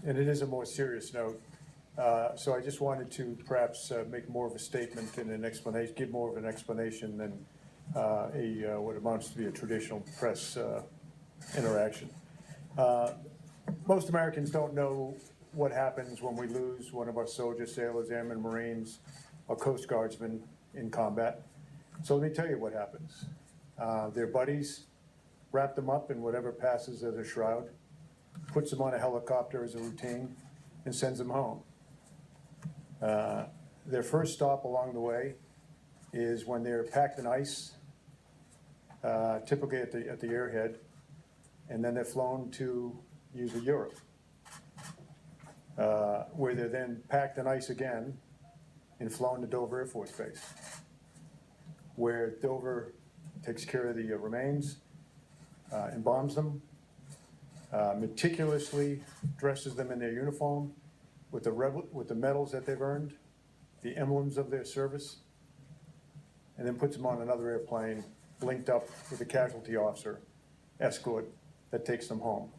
and it is a more serious note. So I just wanted to perhaps make more of a statement and an explanation, give more of an explanation than what amounts to be a traditional press interaction. Most Americans don't know what happens when we lose one of our soldiers, sailors, airmen, Marines, or Coast Guardsmen in combat. So let me tell you what happens. Their buddies wrap them up in whatever passes as a shroud, puts them on a helicopter as a routine, and sends them home. Their first stop along the way is when they're packed in ice, typically at the airhead, and then they're flown to usually Europe, where they're then packed in ice again and flown to Dover Air Force Base, where Dover takes care of the remains, embalms them, meticulously dresses them in their uniform with the medals that they've earned, the emblems of their service, and then puts them on another airplane linked up with a casualty officer escort that takes them home.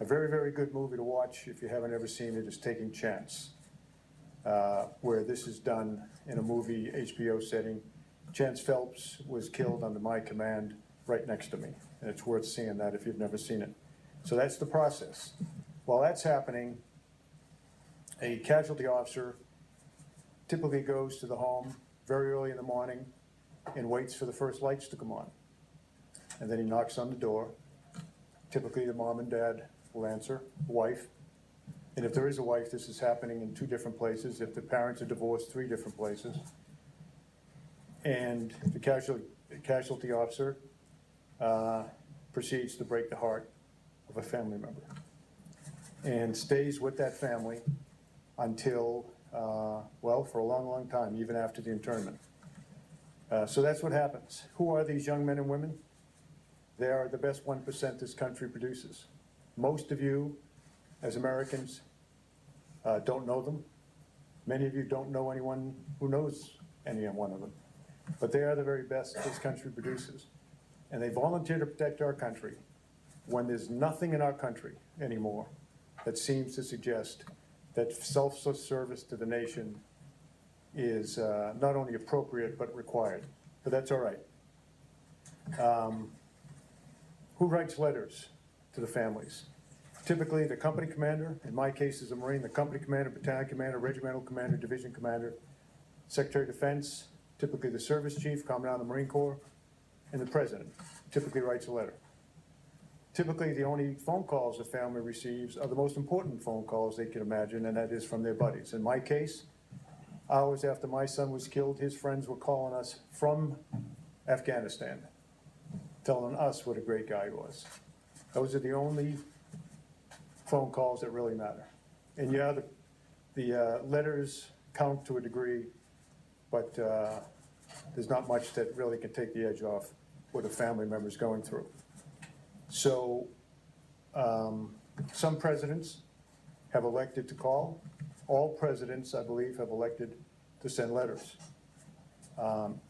A very, very good movie to watch if you haven't ever seen it is Taking Chance, where this is done in a movie HBO setting. Chance Phelps was killed under my command right next to me, and it's worth seeing that if you've never seen it. So that's the process. While that's happening, a casualty officer typically goes to the home very early in the morning and waits for the first lights to come on. And then he knocks on the door. Typically the mom and dad will answer, wife. And if there is a wife, this is happening in 2 different places. If the parents are divorced, 3 different places. And the casualty officer proceeds to break the heart of a family member and stays with that family until, well, for a long, long time, even after the internment. So that's what happens. Who are these young men and women? They are the best 1% this country produces. Most of you, as Americans, don't know them. Many of you don't know anyone who knows any one of them. But they are the very best this country produces. And they volunteer to protect our country when there's nothing in our country anymore that seems to suggest that self-service to the nation is not only appropriate but required. But that's all right. Who writes letters to the families? Typically the company commander, in my case as a Marine, the company commander, battalion commander, regimental commander, division commander, Secretary of Defense, typically the service chief, Commandant of the Marine Corps, and the president typically writes a letter. Typically the only phone calls the family receives are the most important phone calls they can imagine, and that is from their buddies. In my case, hours after my son was killed, his friends were calling us from Afghanistan, telling us what a great guy he was. Those are the only phone calls that really matter. And yeah, the letters count to a degree, but there's not much that really can take the edge off what a family member's going through. So some presidents have elected to call. All presidents, I believe, have elected to send letters.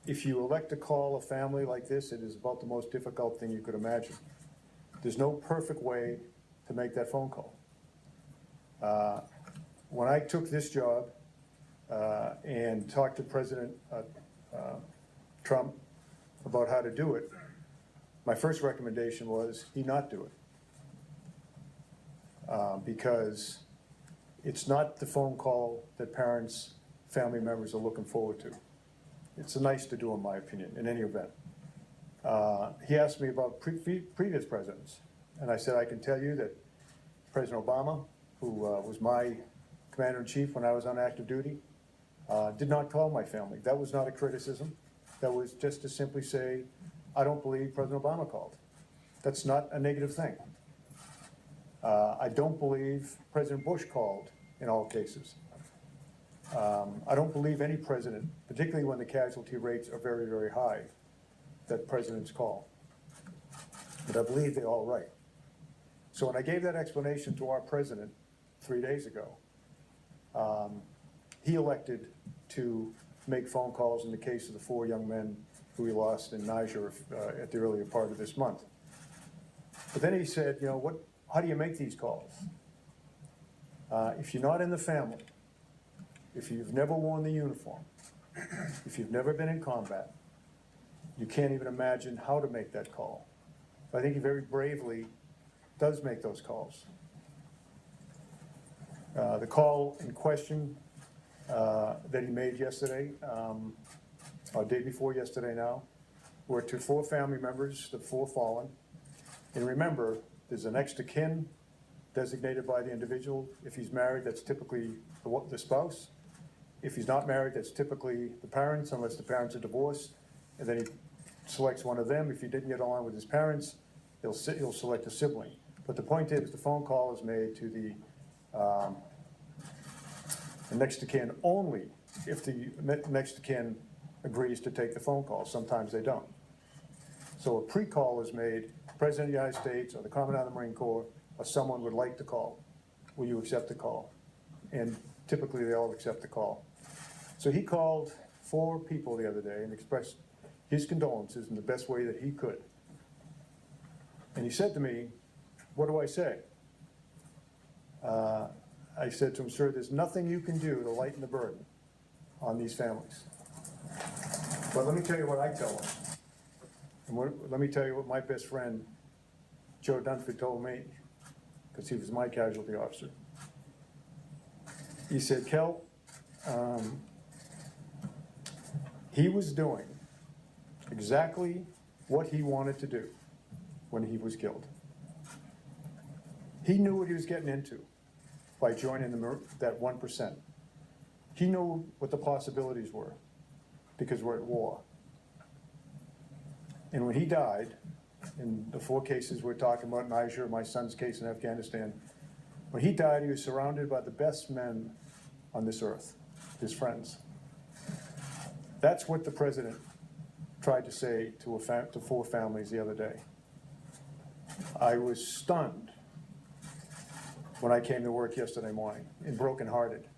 If you elect to call a family like this, it is about the most difficult thing you could imagine. There's no perfect way to make that phone call. When I took this job and talked to President Trump about how to do it, my first recommendation was he not do it. Because it's not the phone call that parents, family members are looking forward to. It's nice to do, in my opinion, in any event. He asked me about previous presidents, and I said I can tell you that President Obama, who was my commander-in-chief when I was on active duty, did not call my family. That was not a criticism. That was just to simply say, I don't believe President Obama called. That's not a negative thing. I don't believe President Bush called in all cases. I don't believe any president, particularly when the casualty rates are very, very high, that presidents call. But I believe they're all right. So when I gave that explanation to our president 3 days ago, he elected to make phone calls in the case of the 4 young men who we lost in Niger at the earlier part of this month. But then he said, you know, how do you make these calls? If you're not in the family, if you've never worn the uniform, if you've never been in combat, you can't even imagine how to make that call. I think he very bravely does make those calls. The call in question that he made yesterday, or day before yesterday now, were to 4 family members, the 4 fallen. And remember, there's an next of kin designated by the individual. If he's married, that's typically the spouse. If he's not married, that's typically the parents, unless the parents are divorced. And then he selects one of them. If he didn't get along with his parents, he'll select a sibling. But the point is, the phone call is made to the next of kin only if the next of kin agrees to take the phone call. Sometimes they don't. So a pre-call is made, President of the United States or the Commandant of the Marine Corps or someone would like to call. Will you accept the call? And typically they all accept the call. So he called 4 people the other day and expressed his condolences in the best way that he could. And he said to me, what do I say? I said to him, sir, there's nothing you can do to lighten the burden on these families. But let me tell you what I tell them. And let me tell you what my best friend, Joe Dunford, told me, because he was my casualty officer. He said, Kel, he was doing exactly what he wanted to do when he was killed. He knew what he was getting into by joining that 1%. He knew what the possibilities were because we're at war. And when he died, in the 4 cases we're talking about, Niger, my son's case in Afghanistan, when he died, he was surrounded by the best men on this earth, his friends. That's what the president tried to say to 4 families the other day. I was stunned when I came to work yesterday morning and brokenhearted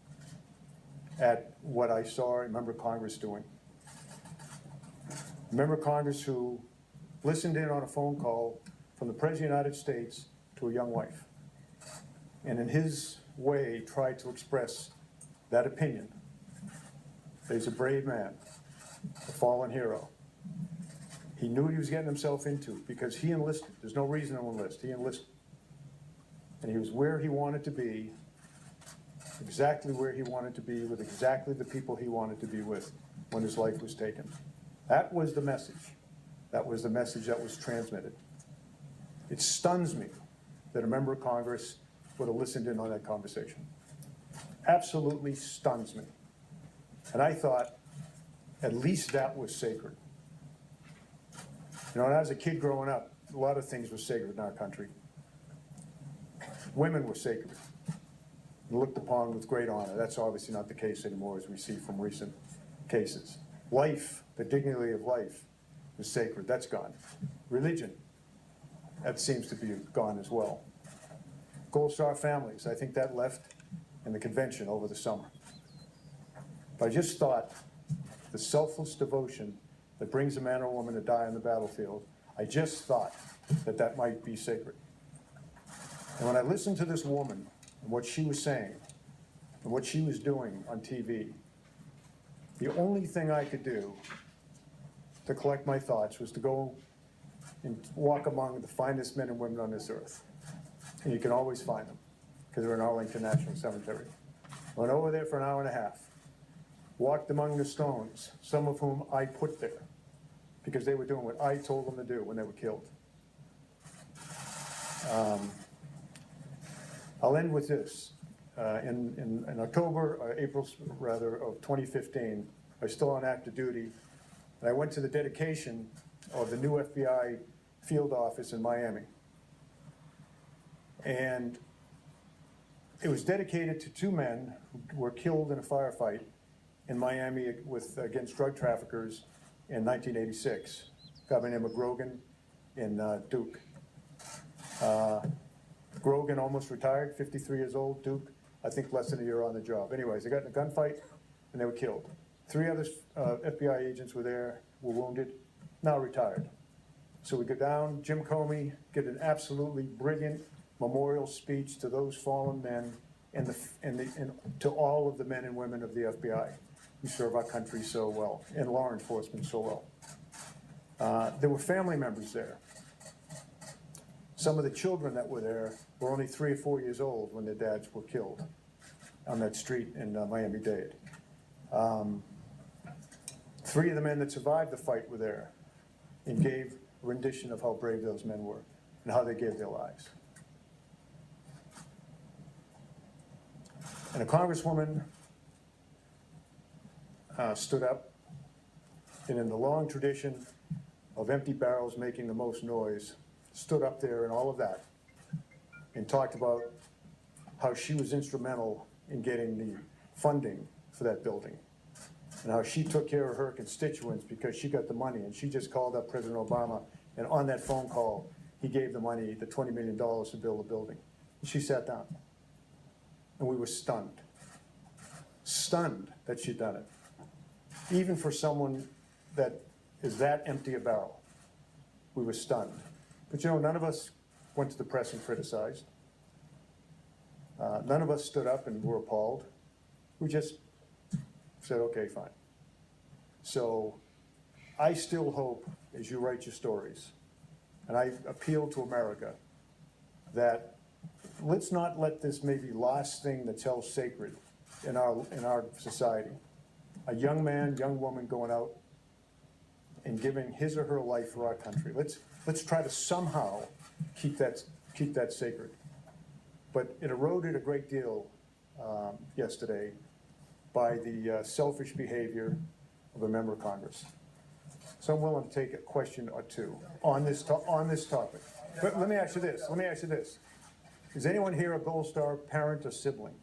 at what I saw a member of Congress doing. A member of Congress who listened in on a phone call from the President of the United States to a young wife, and in his way tried to express that opinion. He's a brave man, a fallen hero. He knew what he was getting himself into because he enlisted. There's no reason to enlist. He enlisted. And he was where he wanted to be, exactly where he wanted to be, with exactly the people he wanted to be with when his life was taken. That was the message. That was the message that was transmitted. It stuns me that a member of Congress would have listened in on that conversation. Absolutely stuns me. And I thought, at least that was sacred. You know, when I was a kid growing up, a lot of things were sacred in our country. Women were sacred and looked upon with great honor. That's obviously not the case anymore, as we see from recent cases. Life, the dignity of life, was sacred. That's gone. Religion, that seems to be gone as well. Gold Star families, I think that left in the convention over the summer. But I just thought the selfless devotion that brings a man or woman to die on the battlefield, I just thought that that might be sacred. And when I listened to this woman and what she was saying and what she was doing on TV, the only thing I could do to collect my thoughts was to go and walk among the finest men and women on this earth. And you can always find them because they're in Arlington National Cemetery. Went over there for an hour and a half, walked among the stones, some of whom I put there because they were doing what I told them to do when they were killed. I'll end with this. In October, or April rather, of 2015, I was still on active duty, and I went to the dedication of the new FBI field office in Miami. And it was dedicated to 2 men who were killed in a firefight in Miami against drug traffickers in 1986, a guy named Grogan and Duke. Grogan almost retired, 53 years old. Duke, I think less than a year on the job. Anyways, they got in a gunfight and they were killed. 3 other FBI agents were there, were wounded, now retired. So we go down, Jim Comey did an absolutely brilliant memorial speech to those fallen men and to all of the men and women of the FBI who serve our country so well, and law enforcement so well. There were family members there. Some of the children that were there were only 3 or 4 years old when their dads were killed on that street in Miami-Dade. 3 of the men that survived the fight were there and gave a rendition of how brave those men were and how they gave their lives. And a congresswoman stood up, and in the long tradition of empty barrels making the most noise, stood up there and all of that, and talked about how she was instrumental in getting the funding for that building, and how she took care of her constituents because she got the money, and she just called up President Obama, and on that phone call, he gave the money, the $20 million to build the building. And she sat down, and we were stunned that she'd done it. Even for someone that is that empty a barrel, we were stunned. But you know, none of us went to the press and criticized. None of us stood up and were appalled. We just said, okay, fine. So I still hope, as you write your stories, and I appeal to America, that let's not let this maybe last thing that's held sacred in our society, a young man, young woman going out and giving his or her life for our country. Let's try to somehow keep that sacred. But it eroded a great deal yesterday by the selfish behavior of a member of Congress. So I'm willing to take a question or two on this topic. But let me ask you this. Is anyone here a Gold Star parent or sibling?